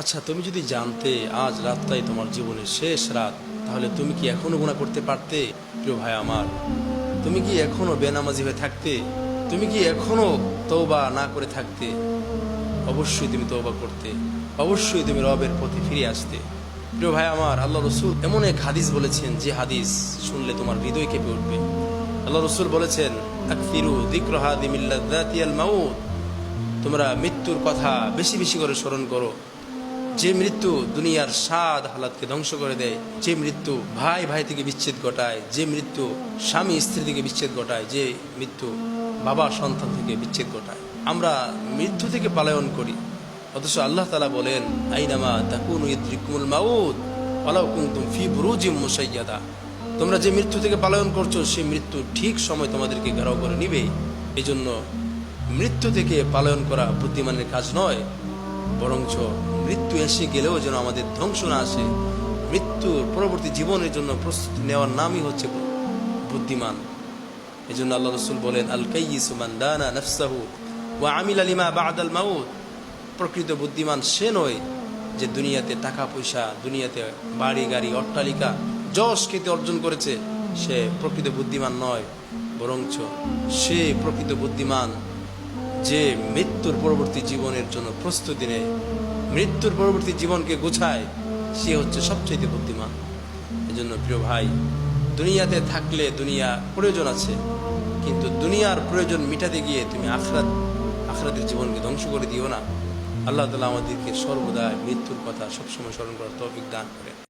আচ্ছা, তুমি যদি জানতে আজ রাতটাই তোমার জীবনের শেষ রাত, তাহলে তুমি কি এখনো গুনাহ করতে পারতে? প্রিয় ভাই আমার, তুমি কি এখনো বেনামাজি হয়ে থাকতে? তুমি কি এখনো তওবা না করে থাকতে? অবশ্যই তুমি তওবা করতে, অবশ্যই তুমি রবের প্রতি ফিরে আসতে। প্রিয় ভাই আমার, আল্লাহ রসুল এমন এক হাদিস বলেছেন, যে হাদিস শুনলে তোমার হৃদয় কেঁপে উঠবে। আল্লাহ রসুল বলেছেন, আকসিরু যিকরা হাদিমিল লাযাতিয়াল মাউত, তোমরা মৃত্যুর কথা বেশি বেশি করে স্মরণ করো। যে মৃত্যু দুনিয়ার স্বাদ হালাতকে ধ্বংস করে দেয়, যে মৃত্যু ভাই ভাই থেকে বিচ্ছেদ ঘটায়, যে মৃত্যু স্বামী স্ত্রী থেকে বিচ্ছেদ ঘটায়, যে মৃত্যু বাবা সন্তান থেকে বিচ্ছেদ ঘটায়। আমরা মৃত্যু থেকে পলায়ন করি, অথচ আল্লাহ তাআলা বলেন, আইনামা তাকুনু ইদরিকুমুল মাউত ওয়ালাউ কুনতুম ফি বুরুজিম মুশাইয়াদা। তোমরা যে মৃত্যু থেকে পলায়ন করছো, সেই মৃত্যু ঠিক সময় তোমাদেরকে ঘেরাও করে নিবে। এই জন্য মৃত্যু থেকে পলায়ন করা বুদ্ধিমানের কাজ নয়, বরঞ্চ মৃত্যু এসে গেলেও যেন আমাদের ধ্বংস না আসে, মৃত্যুর পরবর্তী জীবনের জন্য প্রস্তুতি নেওয়ার নামই হচ্ছে বুদ্ধিমান। এই জন্য আল্লাহ রসুল বলেন, আল কাইয়িসু মান দানা নাফসাহু ওয়া আমিলা লিমা বা'দাল মাউত। প্রকৃত বুদ্ধিমান সে নয় যে দুনিয়াতে টাকা পয়সা, দুনিয়াতে বাড়ি গাড়ি অট্টালিকা যশ খ্যাতি অর্জন করেছে, সে প্রকৃত বুদ্ধিমান নয়, বরঞ্চ সে প্রকৃত বুদ্ধিমান যে মৃত্যুর পরবর্তী জীবনের জন্য প্রস্তুতি নেয়, মৃত্যুর পরবর্তী জীবনকে গোছায়, সে হচ্ছে সবচেয়ে বুদ্ধিমান। এজন্য প্রিয় ভাই, দুনিয়াতে থাকলে দুনিয়া প্রয়োজন আছে, কিন্তু দুনিয়ার প্রয়োজন মিটাতে গিয়ে তুমি আখিরাতের জীবনকে ধ্বংস করে দিও না। আল্লাহ তাআলা আমাদেরকে সর্বদা মৃত্যুর কথা সবসময় স্মরণ করার তৌফিক দান করেন।